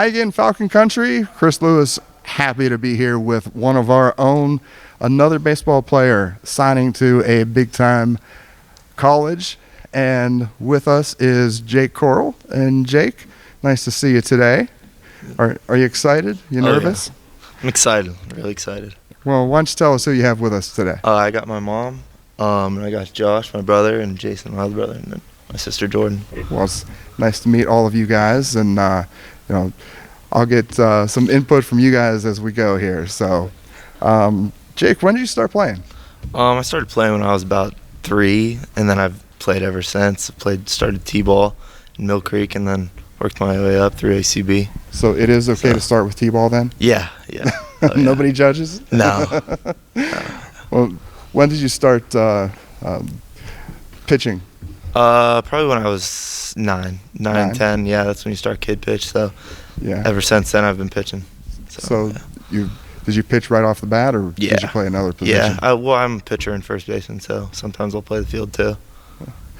Hi again, Falcon Country. Chris Lewis, happy to be here with one of our own, another baseball player signing to a big-time college. And with us is Jake Corll. And Jake, nice to see you today. Are you excited? You nervous? Yeah. I'm excited. I'm really excited. Well, why don't you tell us who you have with us today? I got my mom, and I got Josh, my brother, and Jason, my other brother, and then my sister Jordan. Well, it's nice to meet all of you guys, and I'll get some input from you guys as we go here. So, Jake, when did you start playing? I started playing when I was about 3, and then I've played ever since. Started T-ball in Mill Creek, and then worked my way up through ACB. So it is okay to start with T-ball then? Yeah. Oh, yeah. Nobody judges? No. Well, when did you start pitching? Probably when I was 9, 10. Yeah, that's when you start kid pitch. So yeah. Ever since then, I've been pitching. So yeah. Did you pitch right off the bat, or did you play another position? Yeah, I'm a pitcher and first baseman, so sometimes I'll play the field too.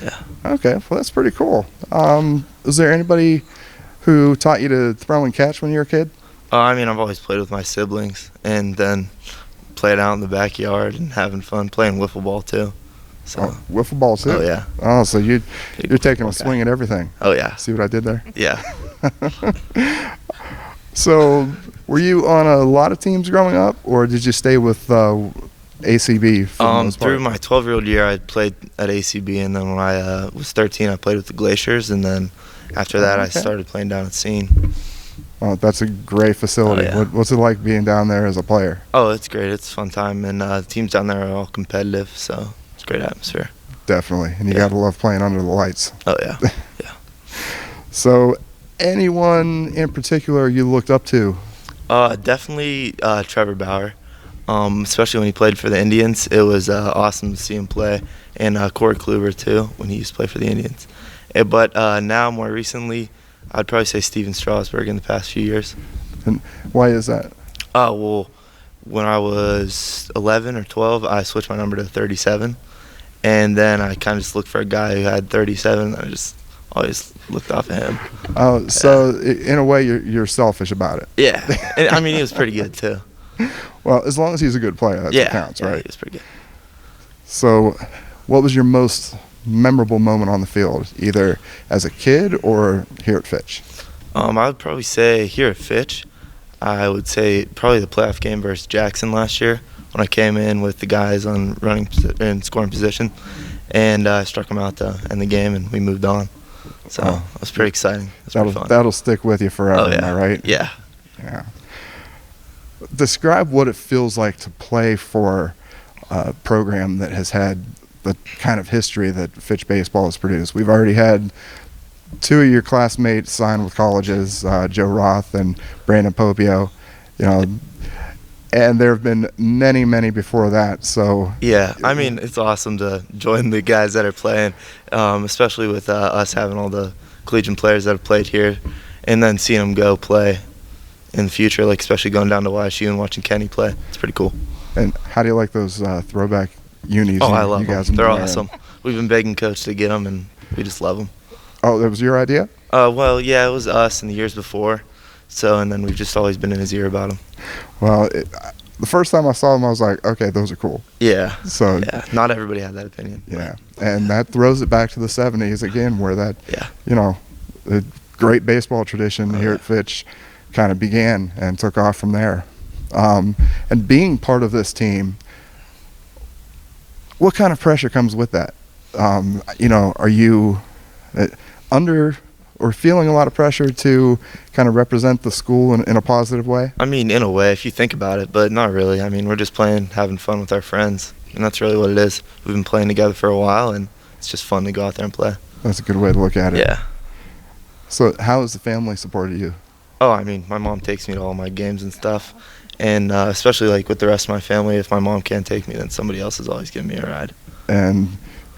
Yeah. Okay, well that's pretty cool. Was there anybody who taught you to throw and catch when you were a kid? I've always played with my siblings, and then played out in the backyard and having fun playing wiffle ball too. So wiffle ball too? Oh yeah. Oh, so you're taking a swing at everything. Oh yeah. See what I did there? Yeah. So, were you on a lot of teams growing up, or did you stay with ACB for the most part? Through my 12-year-old year, I played at ACB, and then when I was 13, I played with the Glaciers, and then after that, I started playing down at Scene. Oh, that's a great facility. Oh, yeah. What's it like being down there as a player? Oh, it's great. It's a fun time, and the teams down there are all competitive, so it's a great atmosphere. Definitely, and you got to love playing under the lights. Oh, yeah. Yeah. So, anyone in particular you looked up to? Definitely Trevor Bauer, especially when he played for the Indians. It was awesome to see him play, and Corey Kluber too when he used to play for the Indians. But now, more recently, I'd probably say Steven Strasburg in the past few years. And why is that? Well, when I was 11 or 12, I switched my number to 37, and then I kind of just looked for a guy who had 37, and I just always looked off at him. Oh, so in a way, you're selfish about it. Yeah, and, he was pretty good too. Well, as long as he's a good player, that's what counts, right? Yeah, he was pretty good. So, what was your most memorable moment on the field, either as a kid or here at Fitch? I would probably say here at Fitch, I would say probably the playoff game versus Jackson last year when I came in with the guys on running and scoring position, and I struck them out to end the game, and we moved on. So it was pretty exciting. It was pretty fun. That'll stick with you forever, am I right? Yeah. Yeah. Describe what it feels like to play for a program that has had the kind of history that Fitch baseball has produced. We've already had 2 of your classmates sign with colleges, Joe Roth and Brandon Popio, and there have been many, many before that. So yeah, it's awesome to join the guys that are playing, especially with us having all the collegiate players that have played here, and then seeing them go play in the future, like especially going down to YSU and watching Kenny play. It's pretty cool. And how do you like those throwback unis? Oh, I love you guys them. They're awesome. We've been begging Coach to get them, and we just love them. Oh, that was your idea? Well, yeah, it was us in the years before. So, and then we've just always been in his ear about them. Well, the first time I saw them, I was like, okay, those are cool. Yeah. So yeah, not everybody had that opinion. Yeah, and that throws it back to the 70s again, where that, the great baseball tradition here at Fitch kind of began and took off from there. And being part of this team, what kind of pressure comes with that? Are you under or feeling a lot of pressure to kind of represent the school in a positive way? In a way, if you think about it, but not really. We're just playing, having fun with our friends, and that's really what it is. We've been playing together for a while, and it's just fun to go out there and play. That's a good way to look at it. Yeah. So how has the family supported you? Oh, my mom takes me to all my games and stuff, and especially like with the rest of my family, if my mom can't take me, then somebody else is always giving me a ride. And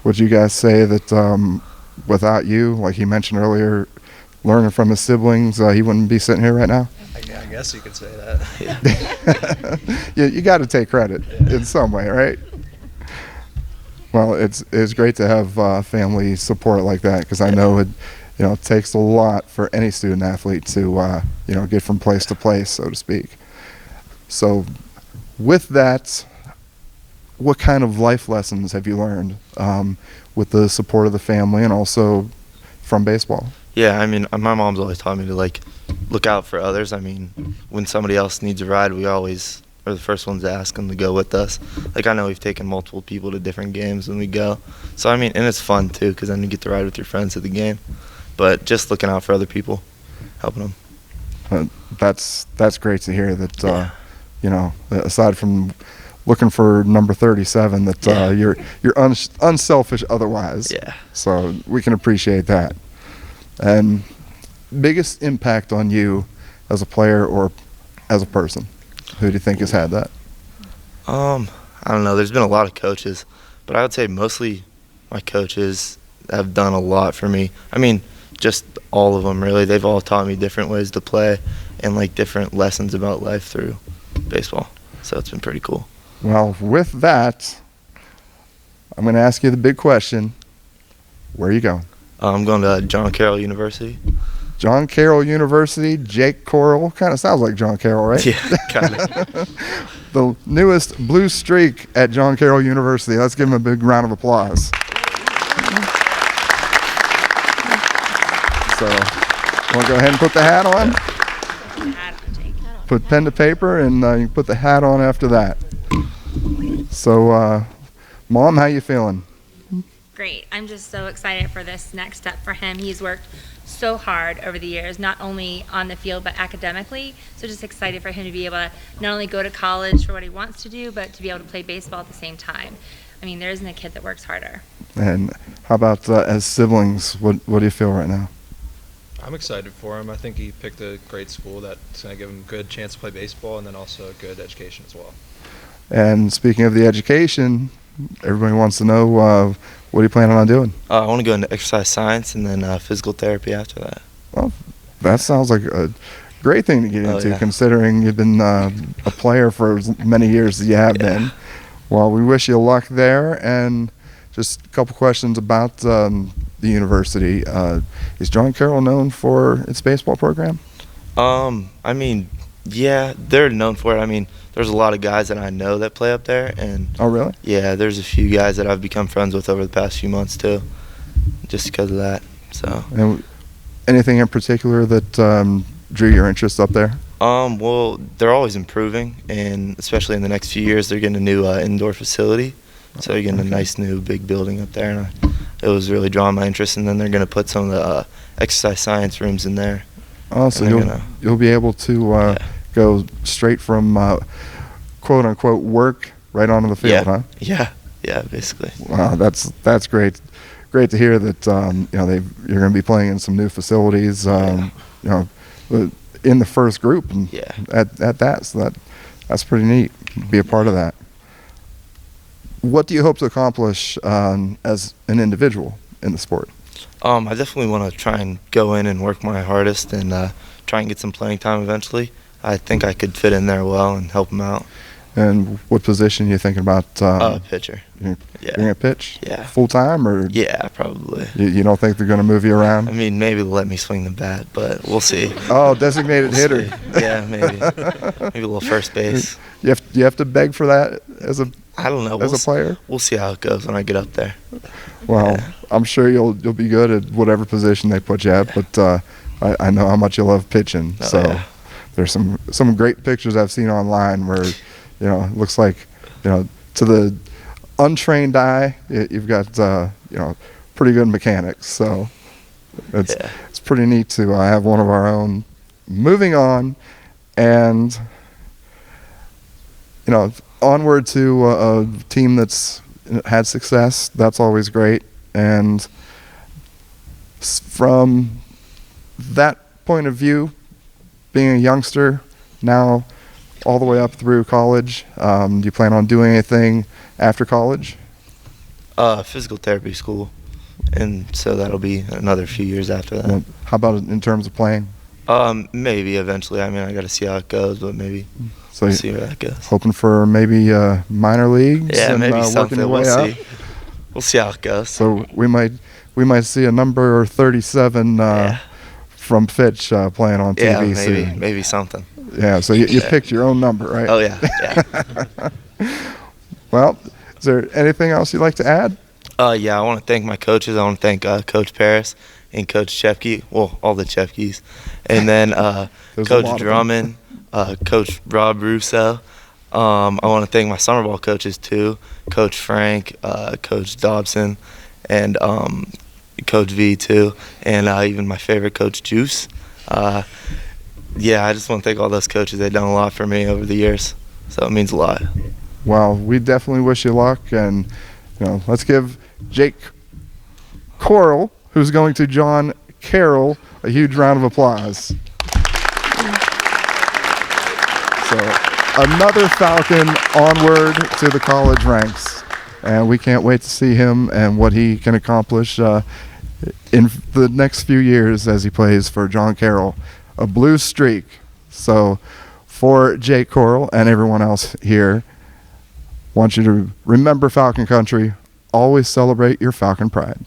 would you guys say that without you, like he mentioned earlier, learning from his siblings, he wouldn't be sitting here right now? I guess you could say that. Yeah, you got to take credit in some way, right? Well, it's great to have family support like that, because I know it takes a lot for any student athlete to get from place to place, so to speak. So with that, what kind of life lessons have you learned with the support of the family and also from baseball? Yeah, I mean, my mom's always taught me to look out for others. I mean, when somebody else needs a ride, we always are the first ones to ask them to go with us. I know we've taken multiple people to different games when we go. So I mean, and it's fun too, because then you get to ride with your friends at the game. But just looking out for other people, helping them. That's great to hear that. Aside from looking for number 37, that you're unselfish otherwise. Yeah. So we can appreciate that. And biggest impact on you as a player or as a person? Who do you think has had that? I don't know. There's been a lot of coaches, but I would say mostly my coaches have done a lot for me. I mean, just all of them really. They've all taught me different ways to play and different lessons about life through baseball. So it's been pretty cool. Well, with that, I'm going to ask you the big question. Where are you going? I'm going to John Carroll University. John Carroll University, Jake Corll. Kind of sounds like John Carroll, right? Yeah, kind of. The newest blue streak at John Carroll University. Let's give him a big round of applause. So, want to go ahead and put the hat on? Put pen to paper, and you can put the hat on after that. So, Mom, how you feeling? Great. I'm just so excited for this next step for him. He's worked so hard over the years, not only on the field but academically. So just excited for him to be able to not only go to college for what he wants to do, but to be able to play baseball at the same time. I mean, there isn't a kid that works harder. And how about as siblings? What do you feel right now? I'm excited for him. I think he picked a great school that's going to give him a good chance to play baseball and then also a good education as well. And speaking of the education, everybody wants to know what are you planning on doing? I want to go into exercise science and then physical therapy after that. Well, that sounds like a great thing to get into, yeah. considering you've been a player for as many years as you have been. Well, we wish you luck there. And just a couple questions about the university. Is John Carroll known for its baseball program? I mean, yeah, they're known for it. I mean, there's a lot of guys that I know that play up there, and Oh, really? yeah, there's a few guys that I've become friends with over the past few months too, just because of that. So. And anything in particular that drew your interest up there? Well, they're always improving, and especially in the next few years, they're getting a new indoor facility. So they're getting a nice new big building up there, and it was really drawing my interest. And then they're going to put some of the exercise science rooms in there. Oh, so you'll be able to go straight from quote unquote work right onto the field, huh? Yeah, basically. Wow, that's great. Great to hear that you're going to be playing in some new facilities. In the first group, and at that, so that's pretty neat. Be a part of that. What do you hope to accomplish as an individual in the sport? I definitely want to try and go in and work my hardest and try and get some playing time eventually. I think I could fit in there well and help them out. And what position are you thinking about? Pitcher. You're going to pitch? Yeah. Full time, or? Yeah, probably. You don't think they're going to move you around? I mean, maybe they'll let me swing the bat, but we'll see. Oh, designated hitter. Yeah, maybe. Maybe a little first base. You have to beg for that as a I don't know. as a player? We'll see how it goes when I get up there. Well, I'm sure you'll be good at whatever position they put you at, but I know how much you love pitching. There's some great pictures I've seen online where it looks like to the untrained eye you've got pretty good mechanics. So it's pretty neat to have one of our own. Moving on, and onward to a team that's had success. That's always great. And from that point of view, being a youngster now all the way up through college, do you plan on doing anything after college? Physical therapy school, and so that'll be another few years after that. Well, how about in terms of playing? Maybe eventually. I mean, I got to see how it goes, but maybe So see where that goes. Hoping for maybe minor leagues Yeah, and maybe working something. your way We'll up. see. We'll see how it goes. So we might see a number 37 from Fitch playing on TV soon. Maybe something. Yeah, so you picked your own number, right? Oh yeah. Well, is there anything else you'd like to add? Yeah, I want to thank my coaches. I want to thank Coach Paris and Coach Chepke. Well, all the Chepkes. And then Coach Drummond, Coach Rob Russo. I want to thank my summer ball coaches too, Coach Frank, Coach Dobson, and Coach V too, and even my favorite Coach Juice. Yeah, I just want to thank all those coaches. They've done a lot for me over the years, so it means a lot. Well, we definitely wish you luck, and let's give Jake Corll, who's going to John Carroll, a huge round of applause. So another Falcon onward to the college ranks, and we can't wait to see him and what he can accomplish in the next few years as he plays for John Carroll. A blue streak. So for Jake Corll and everyone else here, I want you to remember Falcon Country. Always celebrate your Falcon pride.